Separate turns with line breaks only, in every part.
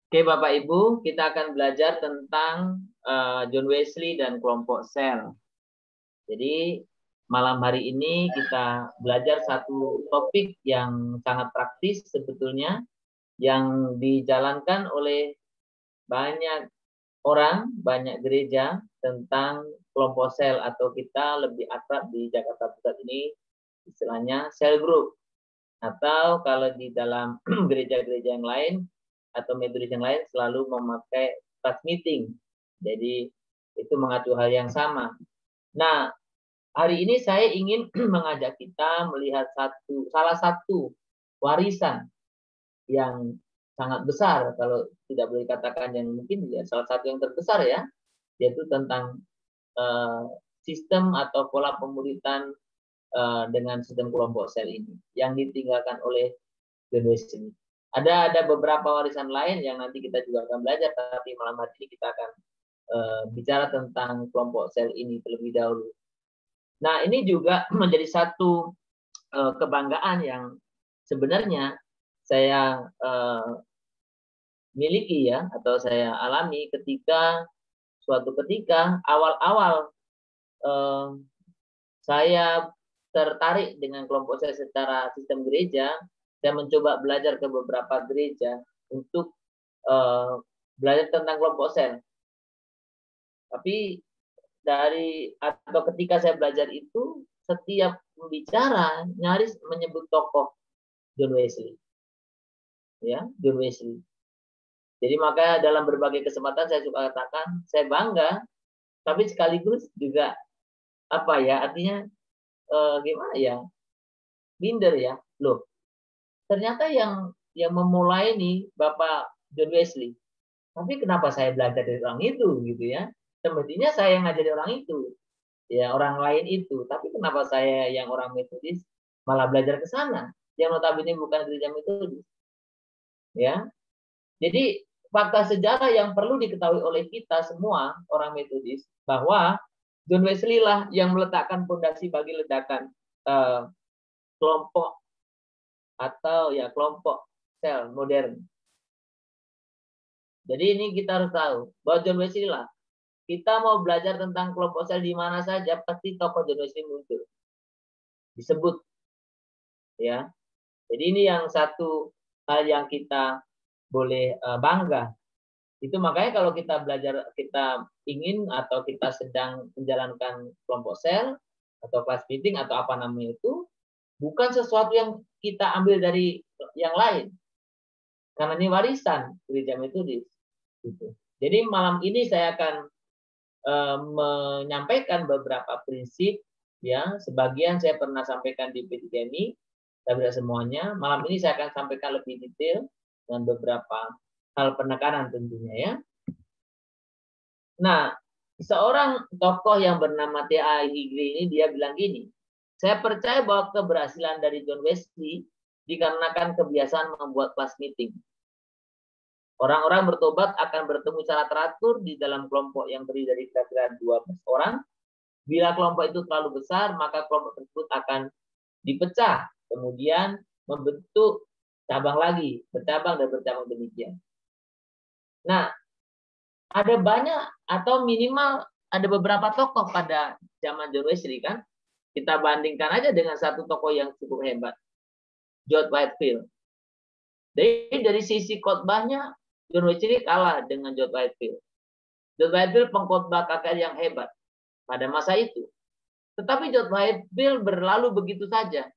Oke, Bapak Ibu, kita akan belajar tentang John Wesley dan kelompok sel. Jadi, malam hari ini kita belajar satu topik yang sangat praktis sebetulnya, yang dijalankan oleh banyak orang, banyak gereja tentang kelompok sel, atau kita lebih akrab di Jakarta Pusat ini istilahnya sel group. Atau kalau di dalam gereja-gereja yang lain atau metode yang lain selalu memakai class meeting. Jadi itu mengacu hal yang sama. Nah, hari ini saya ingin mengajak kita melihat salah satu warisan yang sangat besar, kalau tidak boleh katakan yang mungkin ya salah satu yang terbesar ya, yaitu tentang uh, sistem atau pola pemuritan dengan sistem kelompok sel ini yang ditinggalkan oleh John Wesley. Ada beberapa warisan lain yang nanti kita juga akan belajar, tapi malam hari ini kita akan bicara tentang kelompok sel ini terlebih dahulu. Nah, ini juga menjadi satu kebanggaan yang sebenarnya saya miliki ya, atau saya alami ketika suatu ketika awal-awal saya tertarik dengan kelompok saya secara sistem gereja. Saya mencoba belajar ke beberapa gereja untuk belajar tentang kelompok sel. Tapi ketika saya belajar itu, setiap pembicara nyaris menyebut tokoh John Wesley. Ya, John Wesley. Jadi maka dalam berbagai kesempatan saya suka katakan, saya bangga, tapi sekaligus juga apa ya, artinya gimana ya, minder ya. Loh, ternyata yang memulai nih Bapak John Wesley. Tapi kenapa saya belajar dari orang itu gitu ya? Semestinya saya yang ngajari orang itu, ya orang lain itu. Tapi kenapa saya yang orang Metodis malah belajar ke sana? Yang notabene bukan gereja Metodis, ya. Jadi fakta sejarah yang perlu diketahui oleh kita semua orang Metodis bahwa John Wesley lah yang meletakkan fondasi bagi ledakan kelompok atau ya kelompok sel modern. Jadi ini kita harus tahu bahwa John Wesley lah, kita mau belajar tentang kelompok sel di mana saja pasti tokoh John Wesley muncul, disebut, ya. Jadi ini yang satu hal yang kita boleh bangga. Itu makanya kalau kita belajar, kita ingin atau kita sedang menjalankan kelompok sel atau class meeting atau apa namanya itu, bukan sesuatu yang kita ambil dari yang lain, karena ini warisan gereja Metodis. Gitu. Jadi malam ini saya akan menyampaikan beberapa prinsip, ya. Sebagian saya pernah sampaikan di PTGMI, tapi tidak semuanya. Malam ini saya akan sampaikan lebih detail dan beberapa hal penekanan tentunya ya. Nah, seorang tokoh yang bernama T.A. Higri ini dia bilang gini, saya percaya bahwa keberhasilan dari John Wesley dikarenakan kebiasaan membuat class meeting. Orang-orang bertobat akan bertemu secara teratur di dalam kelompok yang terdiri dari kira-kira 12 orang. Bila kelompok itu terlalu besar, maka kelompok tersebut akan dipecah, kemudian membentuk cabang lagi, bercabang dan bercabang demikian. Nah, ada banyak atau minimal ada beberapa tokoh pada zaman John Wesley kan. Kita bandingkan aja dengan satu tokoh yang cukup hebat, George Whitefield. Jadi dari sisi khotbahnya, John Wesley kalah dengan George Whitefield. George Whitefield pengkhotbah KKR yang hebat pada masa itu. Tetapi George Whitefield berlalu begitu saja.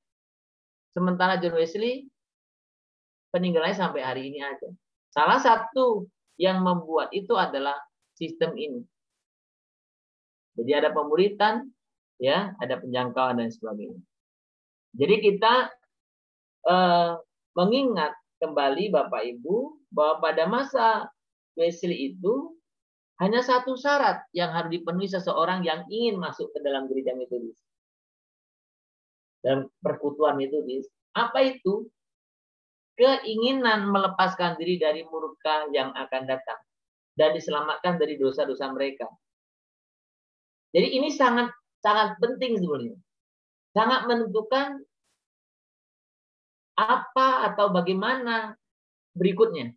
Sementara John Wesley peninggalannya sampai hari ini aja. Salah satu yang membuat itu adalah sistem ini. Jadi ada pemuritan, ya, ada penjangkauan dan sebagainya. Jadi kita mengingat kembali Bapak Ibu bahwa pada masa Wesley itu hanya satu syarat yang harus dipenuhi seseorang yang ingin masuk ke dalam gereja Metodis, dalam persekutuan Metodis. Apa itu? Keinginan melepaskan diri dari murka yang akan datang dan diselamatkan dari dosa-dosa mereka. Jadi ini sangat penting sebenarnya. Sangat menentukan apa atau bagaimana berikutnya.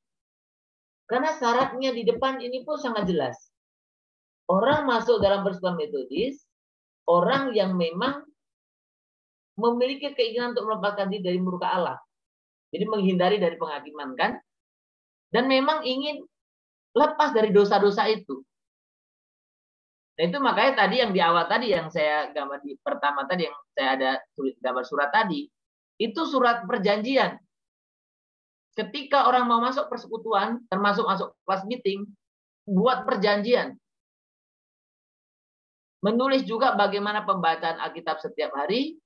Karena syaratnya di depan ini pun sangat jelas. Orang masuk dalam persekutuan Metodis, orang yang memang memiliki keinginan untuk melepaskan diri dari murka Allah. Jadi menghindari dari penghakiman kan. Dan memang ingin lepas dari dosa-dosa itu. Nah itu makanya tadi yang di awal tadi yang saya gambar di pertama tadi yang saya ada tulis gambar surat tadi. Itu surat perjanjian. Ketika orang mau masuk persekutuan, termasuk masuk kelas meeting, buat perjanjian. Menulis juga bagaimana pembacaan Alkitab setiap hari,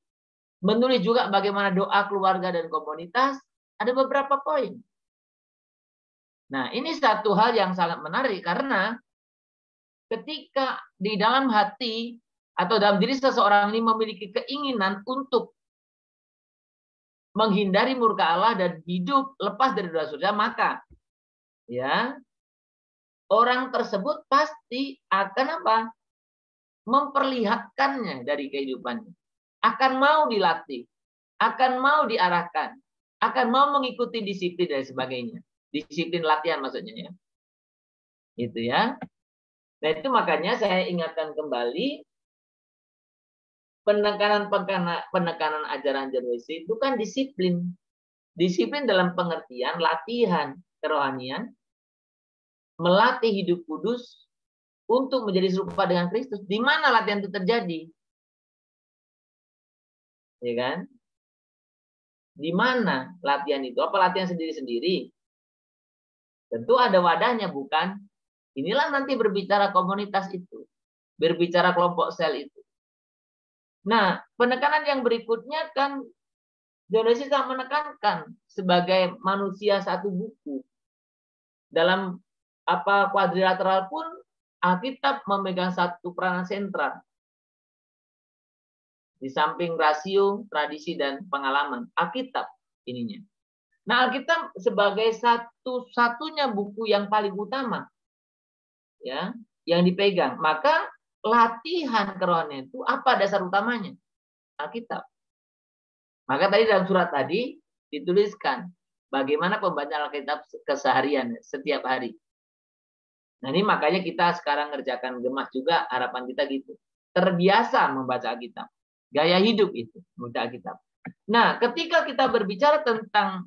menulis juga bagaimana doa keluarga dan komunitas, ada beberapa poin. Nah, ini satu hal yang sangat menarik karena ketika di dalam hati atau dalam diri seseorang ini memiliki keinginan untuk menghindari murka Allah dan hidup lepas dari dosa-dosa, maka ya orang tersebut pasti akan apa? Memperlihatkannya dari kehidupannya. Akan mau dilatih, akan mau diarahkan, akan mau mengikuti disiplin dan sebagainya. Disiplin latihan maksudnya ya. Itu ya. Nah, itu makanya saya ingatkan kembali penekanan ajaran John Wesley itu kan disiplin. Disiplin dalam pengertian latihan kerohanian, melatih hidup kudus untuk menjadi serupa dengan Kristus. Di mana latihan itu terjadi? Ya kan? Di mana latihan itu? Apa latihan sendiri-sendiri? Tentu ada wadahnya, bukan? Inilah nanti berbicara komunitas itu. Berbicara kelompok sel itu. Nah, penekanan yang berikutnya kan John Wesley sangat menekankan sebagai manusia satu buku. Dalam kuadrilateral pun Alkitab memegang satu peranan sentral. Di samping rasio, tradisi, dan pengalaman. Alkitab ininya. Nah, Alkitab sebagai satu-satunya buku yang paling utama ya, yang dipegang. Maka latihan kerohanian itu apa dasar utamanya? Alkitab. Maka tadi dalam surat tadi dituliskan bagaimana pembacaan Alkitab keseharian setiap hari. Nah, ini makanya kita sekarang ngerjakan gemas juga, harapan kita gitu. Terbiasa membaca Alkitab. Gaya hidup itu membaca Alkitab. Nah, ketika kita berbicara tentang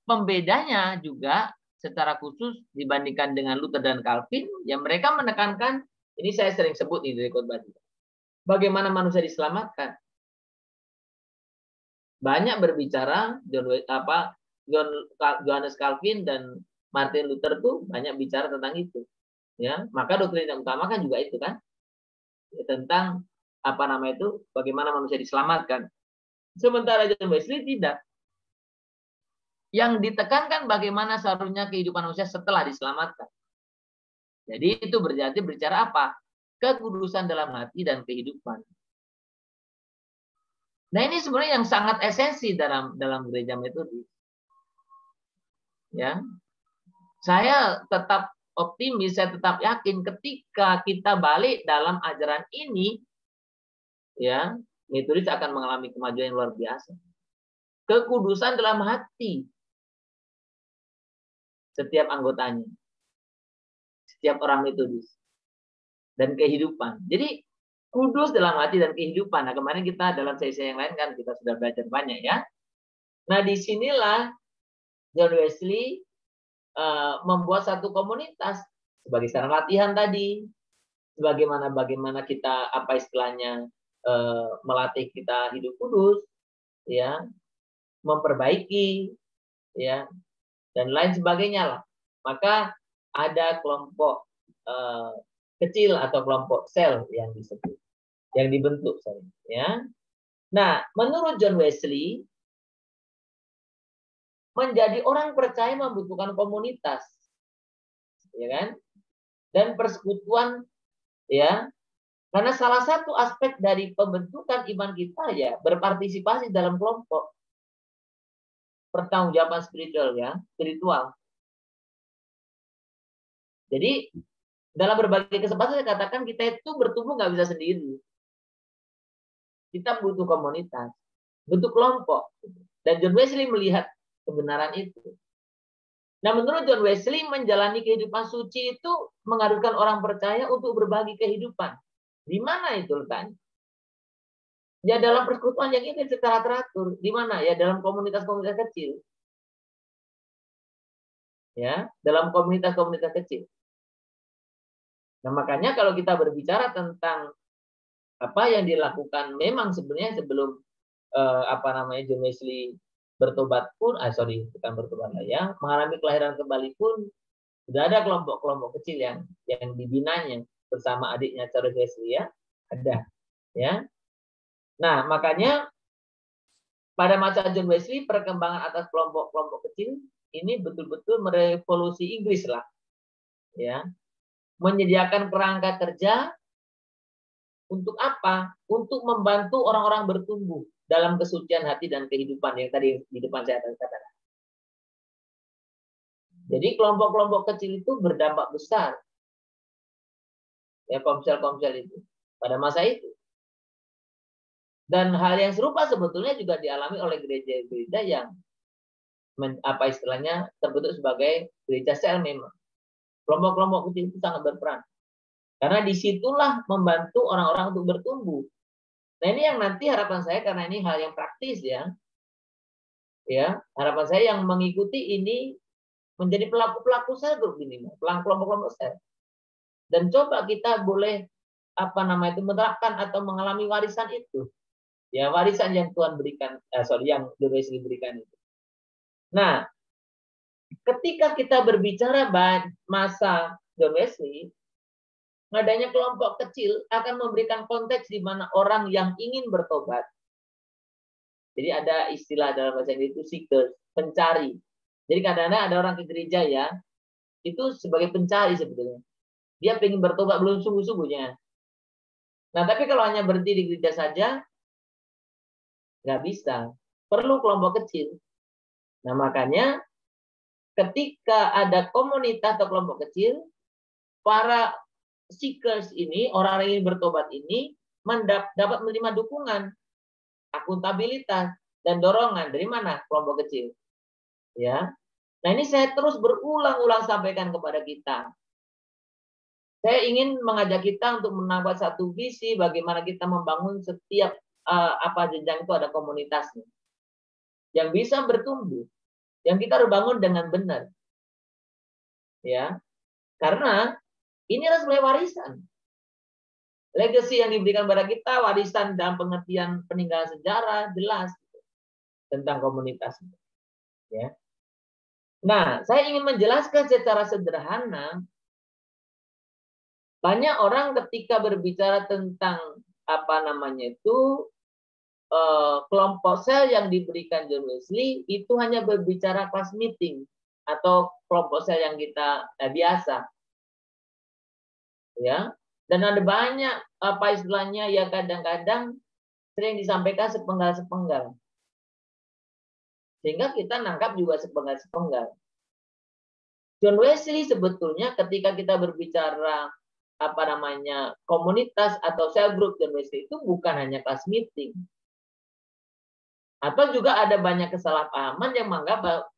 pembedanya juga secara khusus dibandingkan dengan Luther dan Calvin, yang mereka menekankan, ini saya sering sebut nih dari khotbah juga. Bagaimana manusia diselamatkan? Banyak berbicara Johannes Calvin dan Martin Luther tuh banyak bicara tentang itu. Ya, maka doktrin yang utama kan juga itu kan. Ya, tentang bagaimana manusia diselamatkan. Sementara John Wesley tidak. Yang ditekankan bagaimana seharusnya kehidupan manusia setelah diselamatkan. Jadi itu berarti berbicara apa? Kekudusan dalam hati dan kehidupan. Nah, ini sebenarnya yang sangat esensi dalam gereja Metodis. Ya. Saya tetap optimis, saya tetap yakin ketika kita balik dalam ajaran ini, ya, Metodis akan mengalami kemajuan yang luar biasa. Kekudusan dalam hati setiap anggotanya, setiap orang Metodis, dan kehidupan. Jadi kudus dalam hati dan kehidupan. Nah, kemarin kita dalam sesi yang lain kan kita sudah belajar banyak ya. Nah, disinilah John Wesley membuat satu komunitas sebagai sarana latihan tadi. Bagaimana kita melatih kita hidup kudus, ya, memperbaiki, ya, dan lain sebagainya lah. Maka ada kelompok kecil atau kelompok sel yang disebut, yang dibentuk, ya. Nah, menurut John Wesley, menjadi orang percaya membutuhkan komunitas, ya kan, dan persekutuan, ya, karena salah satu aspek dari pembentukan iman kita ya berpartisipasi dalam kelompok, pertanggungjawaban spiritual ya, spiritual. Jadi dalam berbagai kesempatan saya katakan kita itu bertumbuh nggak bisa sendiri. Kita butuh komunitas, butuh kelompok. Dan John Wesley melihat kebenaran itu. Nah, menurut John Wesley, menjalani kehidupan suci itu mengharuskan orang percaya untuk berbagi kehidupan. Di mana itu letaknya? Ya dalam persekutuan yang ini secara teratur. Di mana? Ya dalam komunitas-komunitas kecil. Ya, dalam komunitas-komunitas kecil. Nah, makanya kalau kita berbicara tentang apa yang dilakukan, memang sebenarnya sebelum John Wesley bertobat pun, bukan bertobat lah ya, mengalami kelahiran kembali pun sudah ada kelompok-kelompok kecil yang dibinanya bersama adiknya Charles Wesley ya, ada ya. Nah, makanya pada masa John Wesley perkembangan atas kelompok-kelompok kecil ini betul-betul merevolusi Inggris lah, ya, menyediakan kerangka kerja untuk apa? Untuk membantu orang-orang bertumbuh dalam kesucian hati dan kehidupan yang tadi di depan saya katakan. Jadi kelompok-kelompok kecil itu berdampak besar, ya, komsel-komsel itu pada masa itu. Dan hal yang serupa sebetulnya juga dialami oleh gereja-gereja yang istilahnya terbentuk sebagai gereja sel memang. Kelompok-kelompok kecil itu sangat berperan. Karena disitulah membantu orang-orang untuk bertumbuh. Nah, ini yang nanti harapan saya, karena ini hal yang praktis ya. Ya, harapan saya yang mengikuti ini menjadi pelaku-pelaku sel grup ini, kelompok-kelompok sel. Dan coba kita boleh menerapkan atau mengalami warisan itu. Ya, warisan yang Tuhan berikan, yang John Wesley berikan itu. Nah, ketika kita berbicara masa John Wesley, adanya kelompok kecil akan memberikan konteks di mana orang yang ingin bertobat. Jadi ada istilah dalam bahasa Inggris itu seekers, pencari. Jadi kadang-kadang ada orang ke gereja ya, itu sebagai pencari sebetulnya. Dia ingin bertobat belum sungguh-sungguhnya. Nah, tapi kalau hanya berhenti di gereja saja, nggak bisa. Perlu kelompok kecil. Nah, makanya ketika ada komunitas atau kelompok kecil, para seekers ini, orang-orang yang bertobat ini, dapat menerima dukungan, akuntabilitas, dan dorongan. Dari mana? Kelompok kecil. Ya. Nah, ini saya terus berulang-ulang sampaikan kepada kita. Saya ingin mengajak kita untuk menambah satu visi bagaimana kita membangun setiap jenjang itu ada komunitasnya. Yang bisa bertumbuh. Yang kita harus bangun dengan benar. Ya. Karena inilah sebenarnya warisan. Legacy yang diberikan kepada kita, warisan dalam pengertian peninggalan sejarah, jelas tentang komunitas. Ya. Nah, saya ingin menjelaskan secara sederhana, banyak orang ketika berbicara tentang kelompok sel yang diberikan John Wesley, itu hanya berbicara kelas meeting atau kelompok sel yang kita biasa. Ya. Dan ada banyak istilahnya yang kadang-kadang sering disampaikan sepenggal-sepenggal. Sehingga kita nangkap juga sepenggal-sepenggal. John Wesley sebetulnya ketika kita berbicara komunitas atau sel group John Wesley itu bukan hanya kelas meeting. Atau juga ada banyak kesalahpahaman yang menganggap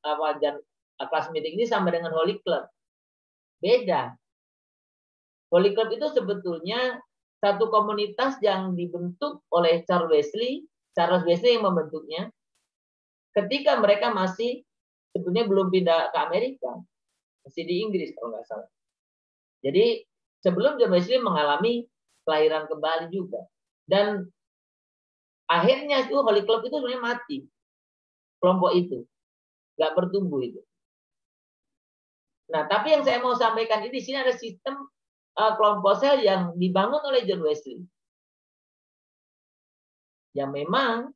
kelas meeting ini sama dengan Holy Club. Beda. Holy Club itu sebetulnya satu komunitas yang dibentuk oleh Charles Wesley yang membentuknya ketika mereka masih sebetulnya belum pindah ke Amerika, masih di Inggris kalau nggak salah. Jadi sebelum John Wesley mengalami kelahiran kembali juga, dan akhirnya itu Holy Club itu sebenarnya mati, kelompok itu nggak bertumbuh itu. Nah, tapi yang saya mau sampaikan di sini ada sistem kelompok sel yang dibangun oleh John Wesley. Yang memang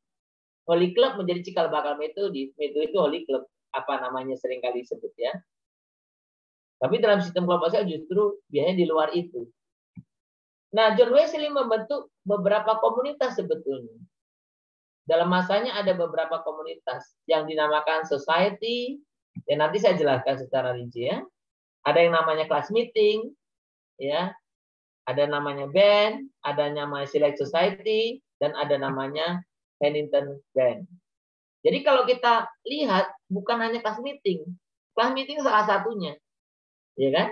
Holy Club menjadi cikal bakal metode itu Holy Club, seringkali disebut ya. Tapi dalam sistem kelompok sel justru biasanya di luar itu. Nah, John Wesley membentuk beberapa komunitas sebetulnya. Dalam masanya ada beberapa komunitas yang dinamakan society, yang nanti saya jelaskan secara rinci ya. Ada yang namanya class meeting, ya, ada namanya band, ada namanya select society, dan ada namanya Pennington band. Jadi kalau kita lihat bukan hanya class meeting, Class meeting salah satunya, ya kan?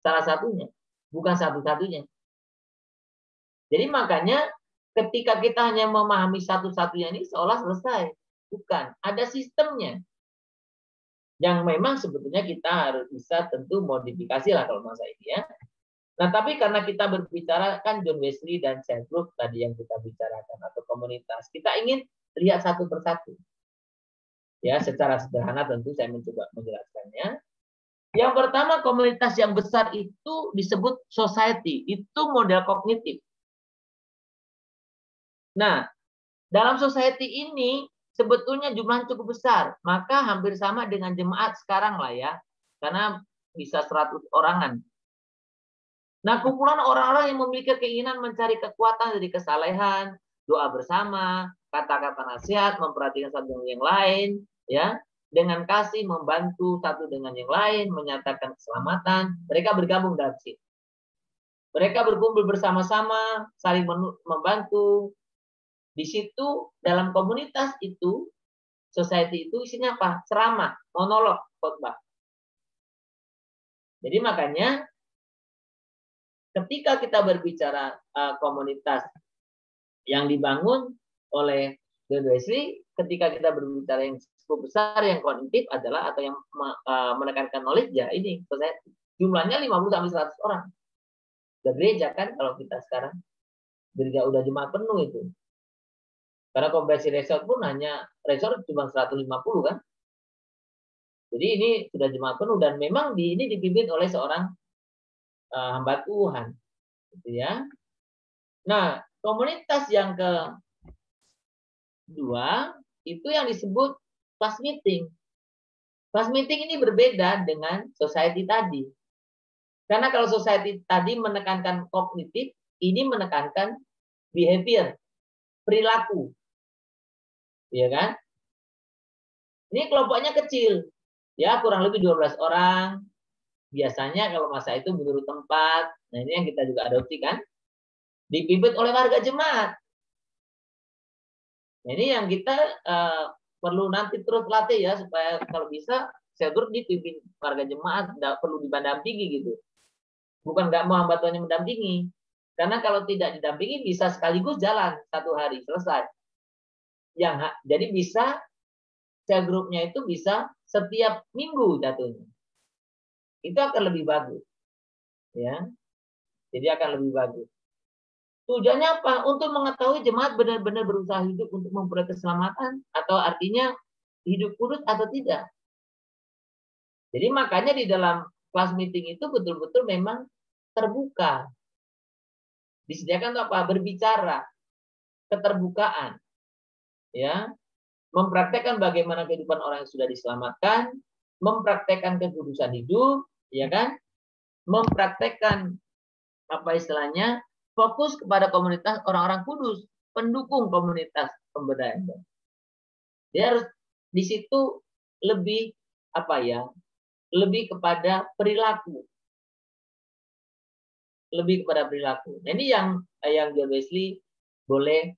Salah satunya, bukan satu-satunya. Jadi makanya ketika kita hanya memahami satu-satunya ini seolah selesai. Bukan, ada sistemnya. Yang memang sebetulnya kita harus bisa tentu modifikasi lah kalau masa ini ya. Nah, tapi karena kita berbicara kan John Wesley dan cell group tadi yang kita bicarakan atau komunitas, kita ingin lihat satu persatu. Ya, secara sederhana tentu saya mencoba menjelaskannya. Yang pertama, komunitas yang besar itu disebut society, itu model kognitif. Nah, dalam society ini sebetulnya jumlahnya cukup besar, maka hampir sama dengan jemaat sekarang lah ya, karena bisa 100 orangan. Nah, kumpulan orang-orang yang memiliki keinginan mencari kekuatan dari kesalehan, doa bersama, kata-kata nasihat, memperhatikan satu dengan yang lain, ya, dengan kasih membantu satu dengan yang lain, menyatakan keselamatan, mereka bergabung dalam sini. Mereka berkumpul bersama-sama, saling membantu. Di situ dalam komunitas itu, society itu isinya apa? Ceramah, monolog, khotbah. Jadi makanya ketika kita berbicara komunitas yang dibangun oleh John Wesley, ketika kita berbicara yang cukup besar, yang kognitif adalah atau yang menekankan knowledge ya ini society. Jumlahnya 50-100 orang. Udah gereja kan kalau kita sekarang. Gereja udah jemaat penuh itu. Karena konversi resort pun hanya resort cuma 150 kan. Jadi ini sudah jemaat penuh dan memang ini dipimpin oleh seorang hamba Tuhan, gitu ya. Nah, komunitas yang kedua itu yang disebut class meeting. Class meeting ini berbeda dengan society tadi. Karena kalau society tadi menekankan kognitif, ini menekankan behavior, perilaku. Iya kan? Ini kelompoknya kecil. Ya, kurang lebih 12 orang. Biasanya kalau masa itu menurut tempat, nah ini yang kita juga adopsi kan, dipimpin oleh warga jemaat. Nah, ini yang kita perlu nanti terus latih ya, supaya kalau bisa saya turut dipimpin warga jemaat, tidak perlu didampingi gitu. Bukan nggak mau hamba Tuhan yang mendampingi, karena kalau tidak didampingi bisa sekaligus jalan satu hari selesai. Jadi bisa cell grupnya itu bisa setiap minggu jatuhnya. Itu akan lebih bagus. Ya. Jadi akan lebih bagus. Tujuannya apa? Untuk mengetahui jemaat benar-benar berusaha hidup untuk memperoleh keselamatan atau artinya hidup kudus atau tidak. Jadi makanya di dalam kelas meeting itu betul-betul memang terbuka. Disediakan untuk apa? Berbicara, keterbukaan. Ya. Mempraktekkan bagaimana kehidupan orang yang sudah diselamatkan, mempraktekkan kekudusan hidup, ya kan? Mempraktekkan apa istilahnya? Fokus kepada komunitas orang-orang kudus, pendukung komunitas pemberdayaan. Dia harus di situ lebih apa ya? Lebih kepada perilaku. Lebih kepada perilaku. Nah, ini yang John Wesley boleh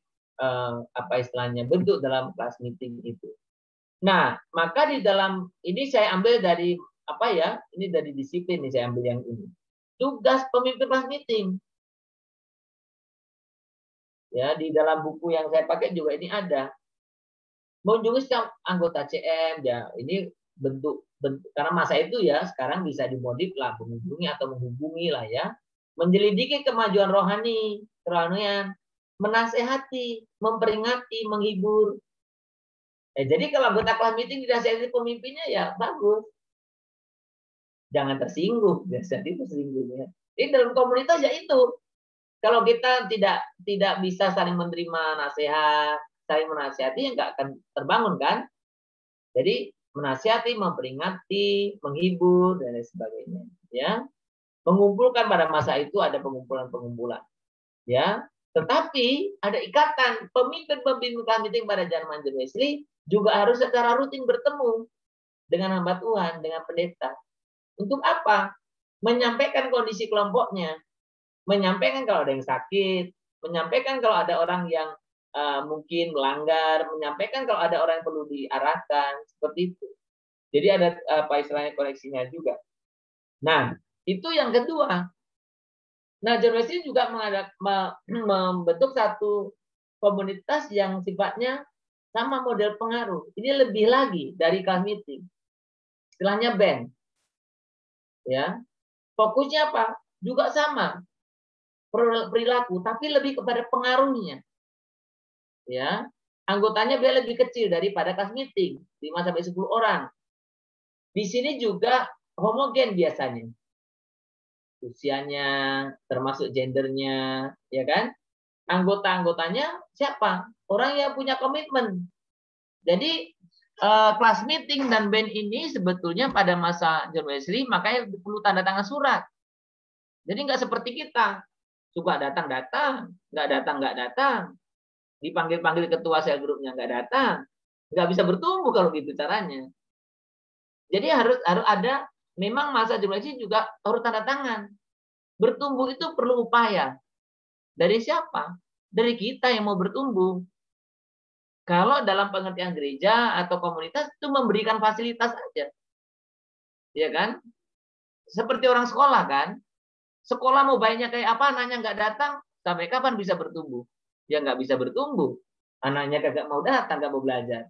apa istilahnya bentuk dalam kelas meeting itu. Nah, maka di dalam ini saya ambil dari apa ya? Ini dari disiplin nih saya ambil yang ini. Tugas pemimpin kelas meeting. Ya, di dalam buku yang saya pakai juga ini ada. Mengunjungi setiap anggota CM ya, ini bentuk karena masa itu ya, sekarang bisa dimodif lah, mengunjungi atau menghubungi lah ya. Menyelidiki kemajuan rohani, kerohanian, menasehati, memperingati, menghibur. Jadi kalau anggota kelas meeting dinasehati pemimpinnya ya bagus. Jangan tersinggung, biasanya itu tersinggungnya. Ini dalam komunitas ya itu. Kalau kita tidak bisa saling menerima nasihat, saling menasihati, ya nggak akan terbangun kan? Jadi menasihati, memperingati, menghibur dan lain sebagainya. Ya, mengumpulkan pada masa itu ada pengumpulan-pengumpulan. Ya, tetapi ada ikatan pemimpin-pemimpin meeting pada zaman John Wesley juga harus secara rutin bertemu dengan hamba Tuhan, dengan pendeta. Untuk apa? Menyampaikan kondisi kelompoknya. Menyampaikan kalau ada yang sakit, menyampaikan kalau ada orang yang mungkin melanggar, menyampaikan kalau ada orang yang perlu diarahkan, seperti itu. Jadi ada apa istilahnya koneksinya juga. Nah, itu yang kedua. Nah, John Wesley juga membentuk satu komunitas yang sifatnya sama model pengaruh. Ini lebih lagi dari class meeting. Istilahnya band. Ya. Fokusnya apa? Juga sama. Perilaku, tapi lebih kepada pengaruhnya. Ya. Anggotanya dia lebih kecil daripada class meeting, 5 sampai 10 orang. Di sini juga homogen biasanya. Usianya, termasuk gendernya, ya kan? Anggota-anggotanya siapa? Orang yang punya komitmen. Jadi kelas meeting dan band ini sebetulnya pada masa John Wesley makanya perlu tanda tangan surat. Jadi nggak seperti kita, suka datang-datang, nggak datang, dipanggil-panggil ketua sel grupnya nggak datang, nggak bisa bertumbuh kalau gitu caranya. Jadi harus ada, memang masa John Wesley juga harus tanda tangan. Bertumbuh itu perlu upaya. Dari siapa? Dari kita yang mau bertumbuh. Kalau dalam pengertian gereja atau komunitas itu memberikan fasilitas aja. Ya kan? Seperti orang sekolah kan? Sekolah mau baiknya kayak apa, anaknya nggak datang, sampai kapan bisa bertumbuh? Ya nggak bisa bertumbuh. Anaknya kagak mau datang, nggak mau belajar.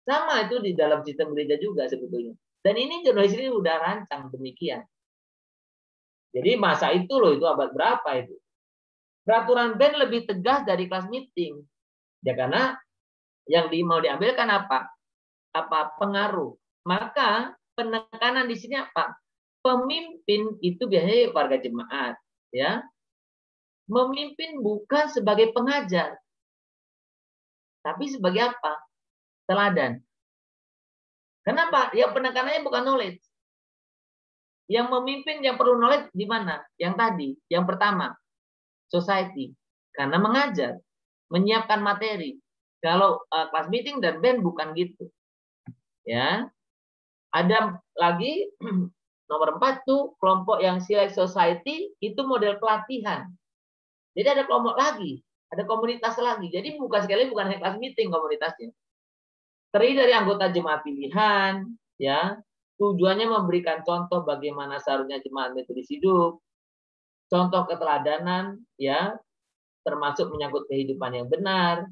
Sama itu di dalam sistem gereja juga sebetulnya. Dan ini John Wesley udah rancang demikian. Jadi masa itu loh, itu abad berapa itu? Peraturan band lebih tegas dari kelas meeting. Ya karena yang mau diambil kan apa? Pengaruh. Maka penekanan di sini apa? Pemimpin itu biasanya warga jemaat, ya. Memimpin bukan sebagai pengajar, tapi sebagai apa? Teladan. Kenapa? Ya penekanannya bukan knowledge. Yang memimpin yang perlu knowledge di mana? Yang tadi, yang pertama, society. Karena mengajar, menyiapkan materi. Kalau class meeting dan band bukan gitu. Ya. Ada lagi nomor 4 tuh kelompok yang select society itu model pelatihan. Jadi ada kelompok lagi, ada komunitas lagi. Jadi bukan hanya kelas meeting komunitasnya. Terdiri dari anggota jemaat pilihan, ya. Tujuannya memberikan contoh bagaimana seharusnya jemaat metodis hidup, contoh keteladanan, ya, termasuk menyangkut kehidupan yang benar,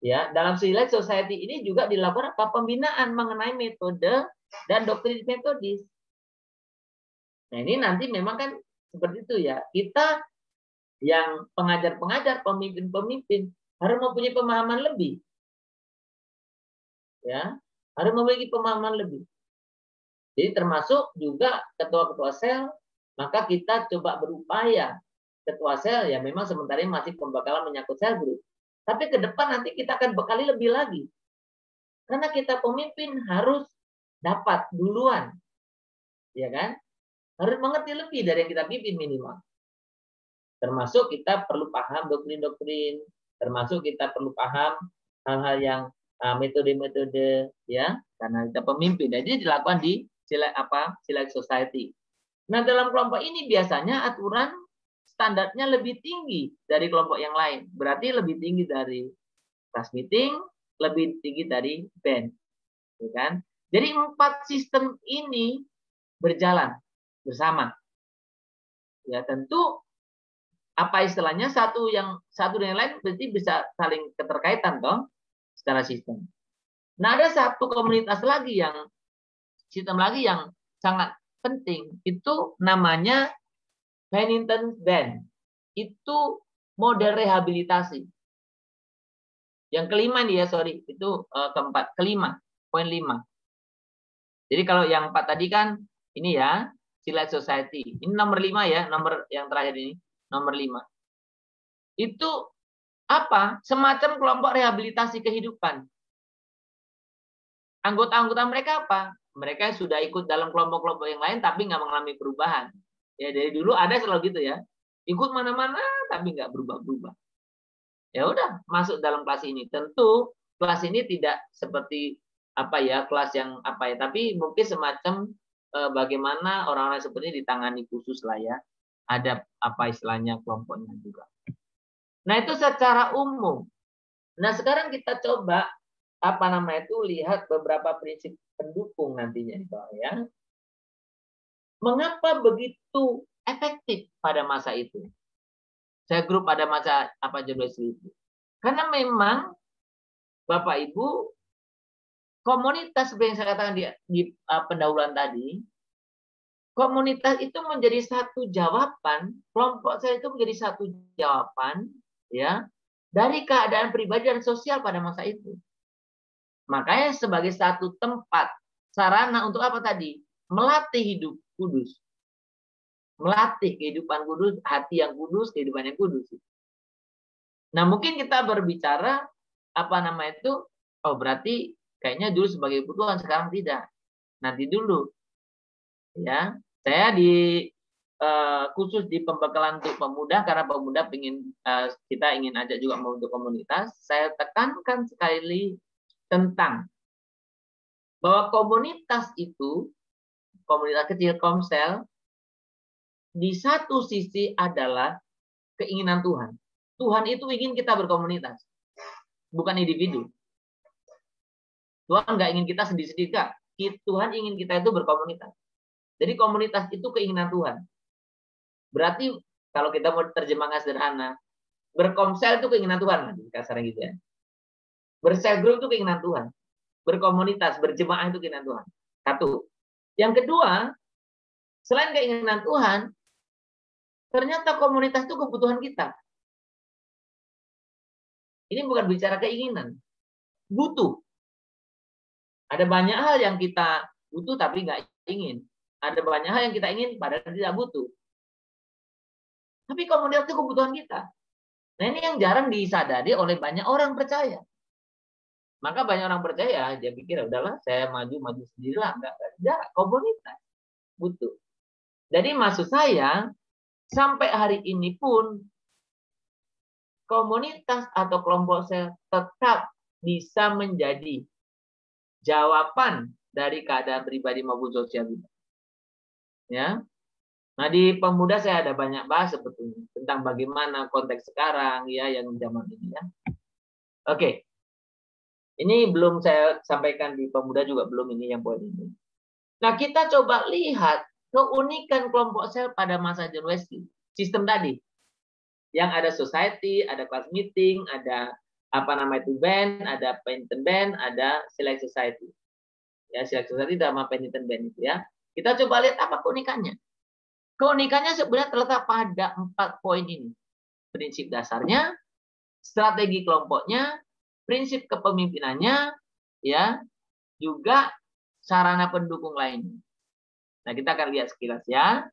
ya. Dalam select society ini juga dilakukan pembinaan mengenai metode dan doktrin metodis. Nah, ini nanti memang kan seperti itu ya. Kita yang pengajar-pengajar, pemimpin-pemimpin harus mempunyai pemahaman lebih. Ya, harus memiliki pemahaman lebih. Jadi termasuk juga ketua-ketua sel, maka kita coba berupaya ketua sel ya memang sementara ini masih pembekalan menyangkut sel group. Tapi ke depan nanti kita akan bekali lebih lagi. Karena kita pemimpin harus dapat duluan. Ya kan? Harus mengerti lebih dari yang kita pimpin minimal. Termasuk kita perlu paham doktrin-doktrin, termasuk kita perlu paham hal-hal yang metode-metode ya, karena kita pemimpin. Jadi dilakukan di select society. Nah, dalam kelompok ini biasanya aturan standarnya lebih tinggi dari kelompok yang lain. Berarti lebih tinggi dari class meeting, lebih tinggi dari band. Ya kan? Jadi 4 sistem ini berjalan bersama. Ya, tentu apa istilahnya satu dengan yang lain berarti bisa saling keterkaitan toh secara sistem. Nah, ada satu komunitas lagi yang sistem lagi yang sangat penting, itu namanya Penitent Band. Itu model rehabilitasi. Yang kelima nih ya, sorry, itu kelima, poin 5. Jadi kalau yang 4 tadi kan ini ya, Select Society. Ini nomor 5 ya, nomor yang terakhir ini, nomor 5. Itu apa? Semacam kelompok rehabilitasi kehidupan. Anggota-anggota mereka apa? Mereka sudah ikut dalam kelompok-kelompok yang lain tapi nggak mengalami perubahan. Ya dari dulu ada selalu gitu ya. Ikut mana-mana tapi nggak berubah-berubah. Ya udah masuk dalam kelas ini. Tentu kelas ini tidak seperti kelas yang tapi mungkin semacam bagaimana orang-orang seperti ini ditangani khusus lah ya. Ada istilahnya kelompoknya juga. Nah itu secara umum. Nah sekarang kita coba lihat beberapa prinsip pendukung nantinya ya. Mengapa begitu efektif pada masa itu? Saya grup pada masa John Wesley itu. Karena memang Bapak Ibu, komunitas seperti yang saya katakan di pendahuluan tadi, komunitas itu menjadi satu jawaban, kelompok saya itu menjadi satu jawaban ya dari keadaan pribadi dan sosial pada masa itu. Makanya sebagai satu tempat sarana untuk apa tadi? Melatih hidup kudus. Melatih kehidupan kudus, hati yang kudus, kehidupan yang kudus. Nah, mungkin kita berbicara oh berarti kayaknya dulu sebagai kebutuhan, sekarang tidak. Nanti dulu. Ya, saya khusus di pembekalan untuk pemuda, karena pemuda kita ingin ajak juga membentuk komunitas. Saya tekankan sekali tentang bahwa komunitas itu, komunitas kecil Komsel, di satu sisi adalah keinginan Tuhan. Tuhan itu ingin kita berkomunitas, bukan individu. Tuhan nggak ingin kita sendiri-sendiri, enggak. Tuhan ingin kita itu berkomunitas. Jadi komunitas itu keinginan Tuhan. Berarti kalau kita mau terjemahkan sederhana, berkomsel itu keinginan Tuhan, kasarnya gitu ya. Bersel group itu keinginan Tuhan. Berkomunitas, berjemaah itu keinginan Tuhan. Satu. Yang kedua, selain keinginan Tuhan, ternyata komunitas itu kebutuhan kita. Ini bukan bicara keinginan. Butuh. Ada banyak hal yang kita butuh tapi nggak ingin. Ada banyak hal yang kita ingin padahal tidak butuh. Tapi komunitas itu kebutuhan kita. Nah, ini yang jarang disadari oleh banyak orang percaya. Maka banyak orang percaya, dia pikir udahlah saya maju sendirilah. Enggak, komunitas butuh. Jadi maksud saya, sampai hari ini pun komunitas atau kelompok sel tetap bisa menjadi jawaban dari keadaan pribadi maupun sosial kita. Ya. Nah, di pemuda saya ada banyak bahas sebetulnya tentang bagaimana konteks sekarang ya yang zaman ini ya. Oke. Ini belum saya sampaikan di pemuda juga belum ini yang poin ini. Nah, kita coba lihat keunikan kelompok sel pada masa John Wesley. Sistem tadi. Yang ada society, ada class meeting, ada band, ada penitent band, ada select society. Ya, select society sama penitent band itu ya. Kita coba lihat apa keunikannya. Keunikannya sebenarnya terletak pada 4 poin ini. Prinsip dasarnya, strategi kelompoknya, prinsip kepemimpinannya, ya, juga sarana pendukung lainnya. Nah, kita akan lihat sekilas ya.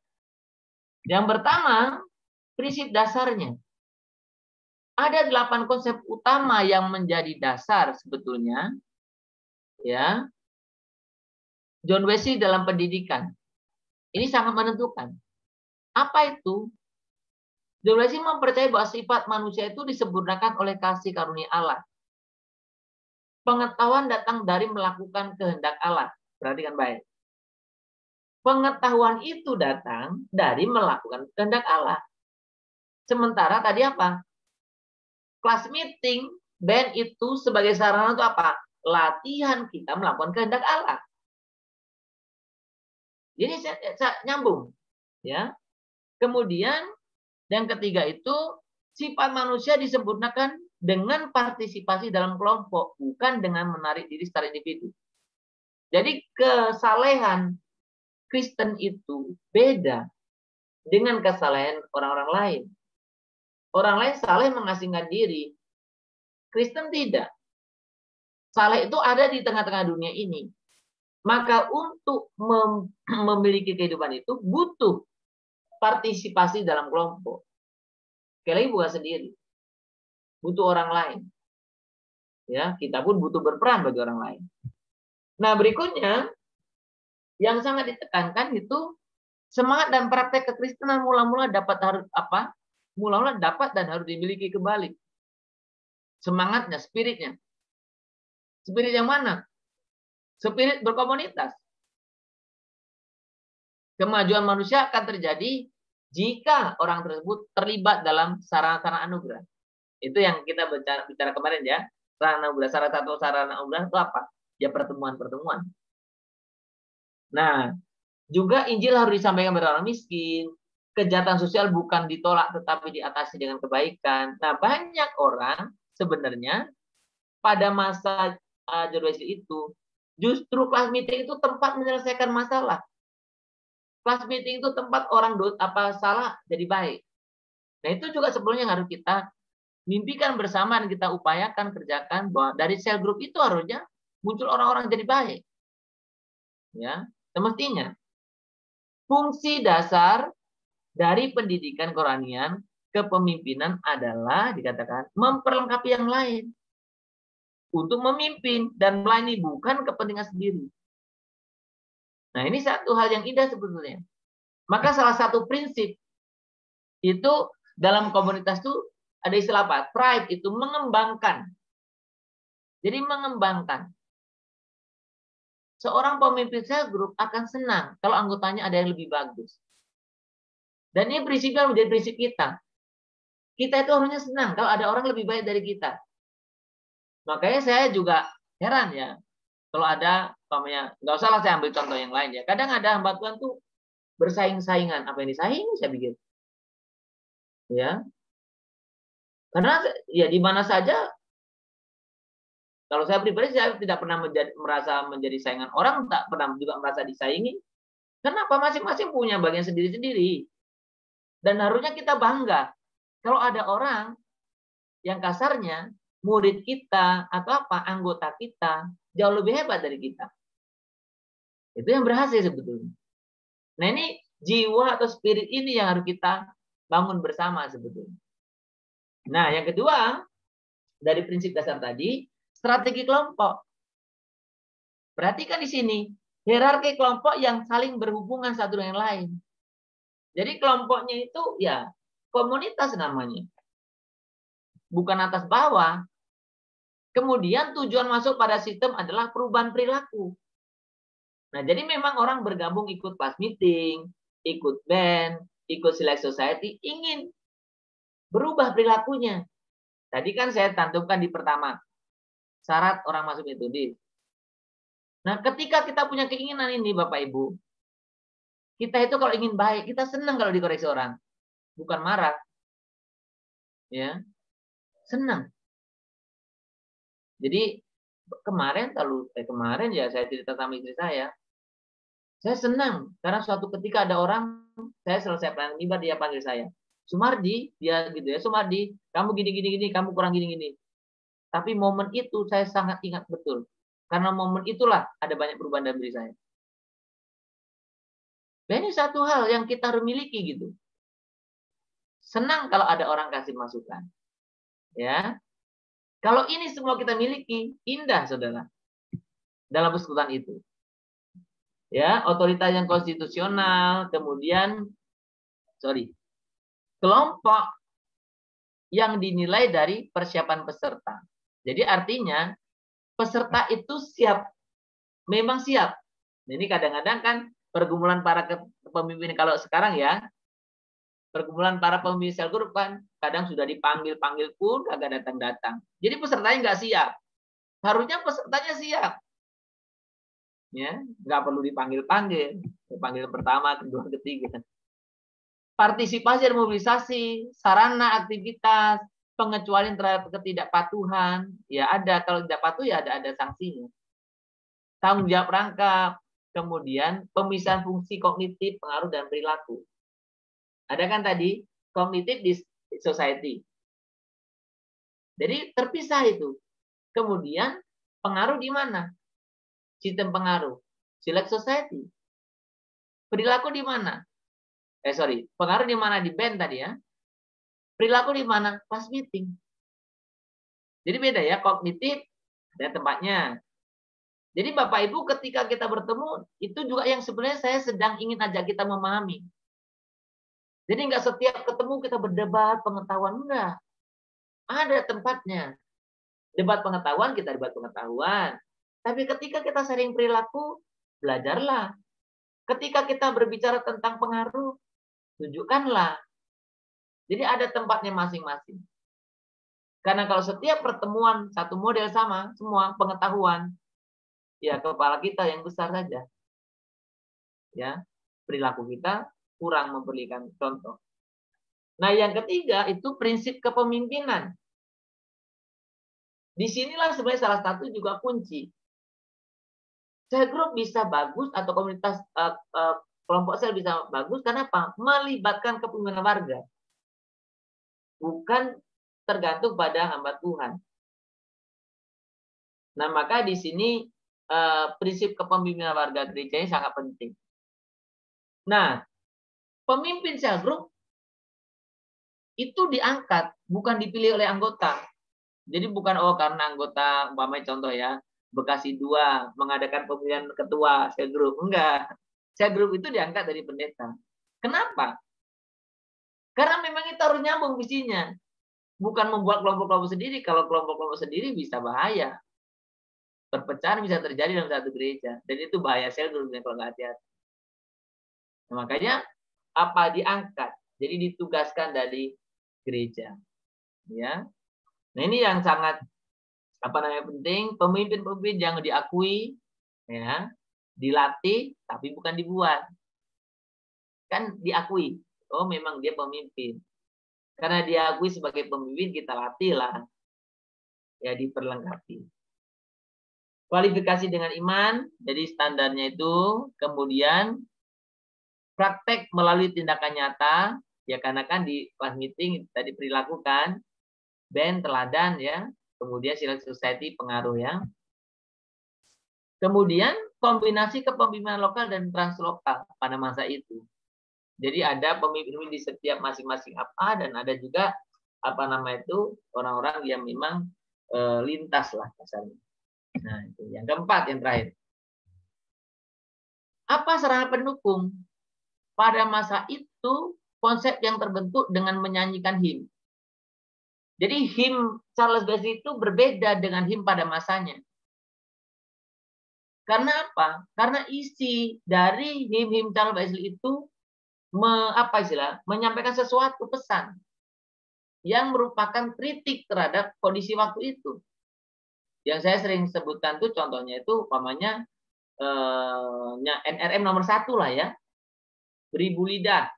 Yang pertama, prinsip dasarnya. Ada 8 konsep utama yang menjadi dasar sebetulnya, ya, John Wesley dalam pendidikan. Ini sangat menentukan. Apa itu? John Wesley mempercayai bahwa sifat manusia itu disempurnakan oleh kasih karunia Allah. Pengetahuan datang dari melakukan kehendak Allah. Perhatikan baik. Pengetahuan itu datang dari melakukan kehendak Allah. Sementara tadi apa? Class meeting, band itu sebagai sarana untuk apa? Latihan kita melakukan kehendak Allah. Jadi saya nyambung. Ya. Kemudian yang ketiga itu sifat manusia disempurnakan dengan partisipasi dalam kelompok, bukan dengan menarik diri secara individu. Jadi kesalehan Kristen itu beda dengan kesalehan orang-orang lain. Orang lain saleh mengasingkan diri. Kristen tidak. Saleh itu ada di tengah-tengah dunia ini. Maka untuk memiliki kehidupan itu butuh partisipasi dalam kelompok. Sekali lagi bukan sendiri. Butuh orang lain. Ya, kita pun butuh berperan bagi orang lain. Nah, berikutnya yang sangat ditekankan itu semangat dan praktek kekristenan mula-mula dapat dan harus dimiliki kembali. Semangatnya, spiritnya. Spirit yang mana? Spirit berkomunitas. Kemajuan manusia akan terjadi jika orang tersebut terlibat dalam sarana-sarana anugerah. Itu yang kita bicara kemarin ya. sarana obrolan. Salah satu sarana obrolan itu apa? Ya pertemuan-pertemuan. Nah, juga Injil harus disampaikan kepada orang miskin. Kejahatan sosial bukan ditolak tetapi diatasi dengan kebaikan. Nah, banyak orang sebenarnya pada masa John Wesley itu justru kelas meeting itu tempat menyelesaikan masalah. Kelas meeting itu tempat orang salah jadi baik. Nah, itu juga sebetulnya yang harus kita mimpikan bersama dan kita upayakan kerjakan, bahwa dari sel group itu harusnya muncul orang-orang jadi baik. Ya, semestinya fungsi dasar dari pendidikan kerohanian kepemimpinan adalah dikatakan memperlengkapi yang lain untuk memimpin dan melayani, bukan kepentingan sendiri. Nah, ini satu hal yang indah sebetulnya. Maka salah satu prinsip itu dalam komunitas itu ada istilah apa? Tribe itu mengembangkan. Jadi mengembangkan. Seorang pemimpin sel group akan senang kalau anggotanya ada yang lebih bagus. Dan ini prinsipnya menjadi prinsip kita. Kita itu harusnya senang kalau ada orang lebih baik dari kita. Makanya saya juga heran ya, kalau ada, nggak usah lah saya ambil contoh yang lain ya. Kadang ada hamba Tuhan tuh bersaing-saingan. Apa yang disaingi saya pikir? Ya, karena ya di mana saja, kalau saya pribadi saya tidak pernah merasa menjadi saingan orang, tak pernah juga merasa disaingi. Kenapa? Masing-masing punya bagian sendiri-sendiri. Dan harusnya kita bangga kalau ada orang yang kasarnya murid kita atau apa anggota kita jauh lebih hebat dari kita. Itu yang berhasil sebetulnya. Nah, ini jiwa atau spirit ini yang harus kita bangun bersama sebetulnya. Nah, yang kedua dari prinsip dasar tadi, strategi kelompok. Perhatikan di sini, hierarki kelompok yang saling berhubungan satu dengan lain. Jadi kelompoknya itu ya komunitas namanya. Bukan atas bawah. Kemudian tujuan masuk pada sistem adalah perubahan perilaku. Nah, jadi memang orang bergabung ikut class meeting, ikut band, ikut select society, ingin berubah perilakunya. Tadi kan saya cantumkan di pertama, syarat orang masuk metodis. Nah, ketika kita punya keinginan ini, Bapak Ibu, kita itu kalau ingin baik, kita senang kalau dikoreksi orang, bukan marah. Ya, senang. Jadi kemarin ya saya cerita sama istri saya senang karena suatu ketika ada orang, saya selesai pelayanan mimbar, dia panggil saya, Sumardi, dia gitu ya, Sumardi, kamu gini, kamu kurang gini. Tapi momen itu saya sangat ingat betul. Karena momen itulah ada banyak perubahan dalam diri saya. Dan ini satu hal yang kita harus miliki gitu. Senang kalau ada orang kasih masukan. Ya. Kalau ini semua kita miliki, indah Saudara. Dalam persekutuan itu. Ya, otoritas yang konstitusional, kemudian kelompok yang dinilai dari persiapan peserta. Jadi artinya peserta itu siap, memang siap. Ini kadang-kadang kan pergumulan para pemimpin kalau sekarang ya, pergumulan para pemimpin sel grup kan kadang sudah dipanggil pun kagak datang. Jadi pesertanya nggak siap. Harusnya pesertanya siap. Ya, nggak perlu dipanggil-panggil. Panggil pertama, kedua, ketiga. Partisipasi dan mobilisasi, sarana aktivitas, pengecualian terhadap ketidakpatuhan, ya ada, kalau tidak patuh ya ada sanksinya. Tanggung jawab rangkap, kemudian pemisahan fungsi kognitif, pengaruh dan perilaku. Ada kan tadi kognitif di society. Jadi terpisah itu. Kemudian pengaruh di mana? Sistem pengaruh, select society. Perilaku di mana? Pengaruh di mana di band tadi ya? Perilaku di mana? Class meeting. Jadi beda ya, kognitif ada tempatnya. Jadi Bapak Ibu ketika kita bertemu, itu juga yang sebenarnya saya sedang ingin ajak kita memahami. Jadi nggak setiap ketemu kita berdebat pengetahuan, enggak. Ada tempatnya. Debat pengetahuan, kita debat pengetahuan. Tapi ketika kita sharing perilaku, belajarlah. Ketika kita berbicara tentang pengaruh, tunjukkanlah. Jadi ada tempatnya masing-masing. Karena kalau setiap pertemuan satu model sama, semua pengetahuan, ya kepala kita yang besar saja. Ya, perilaku kita kurang memberikan contoh. Nah, yang ketiga itu prinsip kepemimpinan. Disinilah sebenarnya salah satu juga kunci. Sel grup bisa bagus atau komunitas kelompok sel bisa bagus karena apa? Melibatkan kepemimpinan warga. Bukan tergantung pada hamba Tuhan. Nah, maka di sini prinsip kepemimpinan warga gereja ini sangat penting. Nah, pemimpin sel grup itu diangkat, bukan dipilih oleh anggota. Jadi bukan karena anggota, umpamanya contoh ya, Bekasi 2 mengadakan pemilihan ketua sel grup. Enggak. Sel grup itu diangkat dari pendeta. Kenapa? Karena memang itu harus nyambung visinya. Bukan membuat kelompok-kelompok sendiri. Kalau kelompok-kelompok sendiri bisa bahaya. Perpecahan bisa terjadi dalam satu gereja. Dan itu bahaya sel grup kalau nggak hati-hati. Nah, makanya apa diangkat? Jadi ditugaskan dari gereja. Ya. Nah, ini yang sangat penting, pemimpin-pemimpin yang diakui, ya, dilatih tapi bukan dibuat. Kan diakui. Oh, memang dia pemimpin. Karena diakui sebagai pemimpin, kita latihlah. Ya, diperlengkapi. Kualifikasi dengan iman, jadi standarnya itu, kemudian praktek melalui tindakan nyata, ya karena kan di kelas meeting tadi perilakukan, band teladan ya, kemudian civil society pengaruh ya. Kemudian kombinasi kepemimpinan lokal dan translokal pada masa itu. Jadi ada pemimpin di setiap masing-masing apa, dan ada juga orang-orang yang memang lintas lah misalnya. Nah, itu yang keempat, yang terakhir. Apa sarana pendukung? Pada masa itu konsep yang terbentuk dengan menyanyikan him. Jadi him Charles Wesley itu berbeda dengan him pada masanya. Karena apa? Karena isi dari him Charles Wesley itu menyampaikan sesuatu pesan yang merupakan kritik terhadap kondisi waktu itu. Yang saya sering sebutkan tuh contohnya itu umpamanya NRM nomor 1 lah ya. Beribu lidah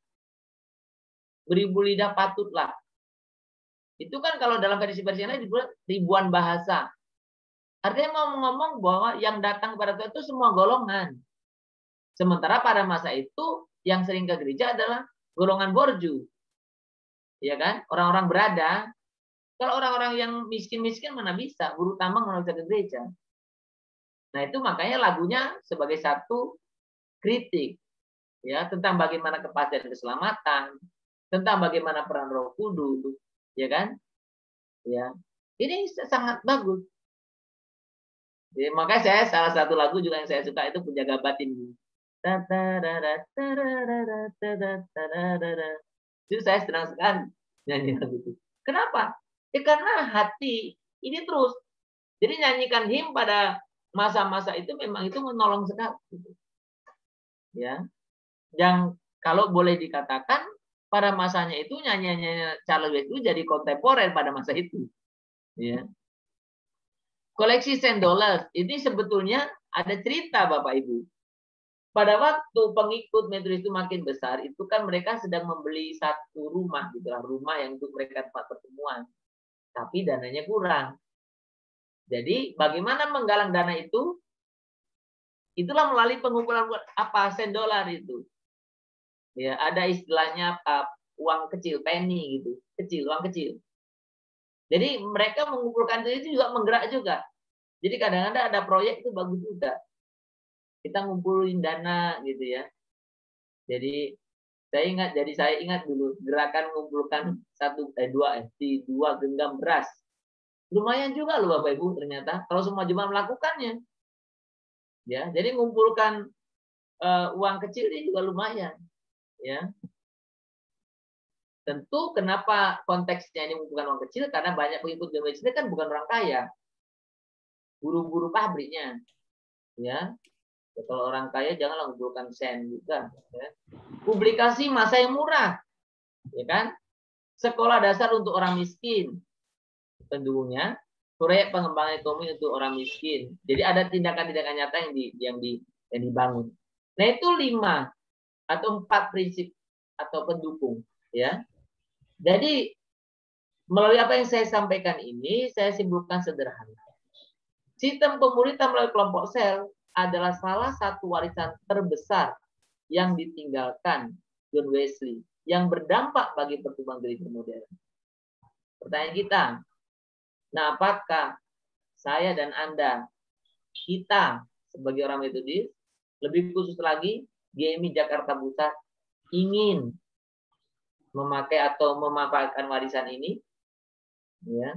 patutlah. Itu kan kalau dalam versi-versi lain dibuat ribuan bahasa. Artinya mau ngomong bahwa yang datang pada Tuhan itu semua golongan. Sementara pada masa itu yang sering ke gereja adalah golongan borju. Ya kan? Orang-orang berada. Kalau orang-orang yang miskin-miskin mana bisa, buruh tambang mana bisa ke gereja. Nah, itu makanya lagunya sebagai satu kritik ya tentang bagaimana kepastian keselamatan, tentang bagaimana peran Roh Kudus, ya kan? Ya. Ini sangat bagus. Ya, makanya saya salah satu lagu juga yang saya suka itu Penjaga Batin. Itu saya senang sekali nyanyi lagu itu. Kenapa? Ya karena hati ini terus. Jadi nyanyikan him pada masa-masa itu memang itu menolong sekali. Ya, yang kalau boleh dikatakan pada masanya itu nyanyiannya Charles Wesley itu jadi kontemporer pada masa itu. Ya. Koleksi $10 ini sebetulnya ada cerita Bapak Ibu. Pada waktu pengikut Metodis itu makin besar, itu kan mereka sedang membeli satu rumah, gitu lah, rumah yang untuk mereka tempat pertemuan. Tapi dananya kurang. Jadi bagaimana menggalang dana itu? Itulah melalui pengumpulan $10 itu. Ya, ada istilahnya uang kecil, penny gitu, uang kecil. Jadi mereka mengumpulkan itu juga menggerak juga. Jadi kadang-kadang ada proyek itu bagus juga. Kita ngumpulin dana gitu ya. Jadi saya ingat dulu gerakan mengumpulkan dua genggam beras. Lumayan juga loh Bapak Ibu ternyata kalau semua jemaat melakukannya. Ya, jadi mengumpulkan uang kecil ini juga lumayan, ya. Tentu kenapa konteksnya ini mengumpulkan uang kecil karena banyak pengikut John Wesley kan bukan orang kaya. Buru-buru pabriknya, ya. Kalau orang kaya janganlah mengumpulkan sen juga, ya. Publikasi masa yang murah, ya kan? Sekolah dasar untuk orang miskin. pendukungnya, proyek pengembangan ekonomi untuk orang miskin. Jadi ada tindakan-tindakan nyata yang dibangun. Nah, itu 5 atau 4 prinsip atau pendukung, ya. Jadi melalui apa yang saya sampaikan ini, saya simpulkan sederhana. Sistem pemerintah melalui kelompok sel adalah salah satu warisan terbesar yang ditinggalkan John Wesley yang berdampak bagi pertumbuhan gereja modern. Pertanyaan kita, nah apakah saya dan Anda, kita sebagai orang Metodis, lebih khusus lagi GMI Jakarta Pusat, ingin memakai atau memanfaatkan warisan ini? Ya.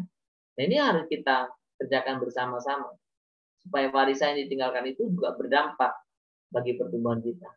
Nah, ini harus kita kerjakan bersama-sama supaya warisan yang ditinggalkan itu juga berdampak bagi pertumbuhan kita.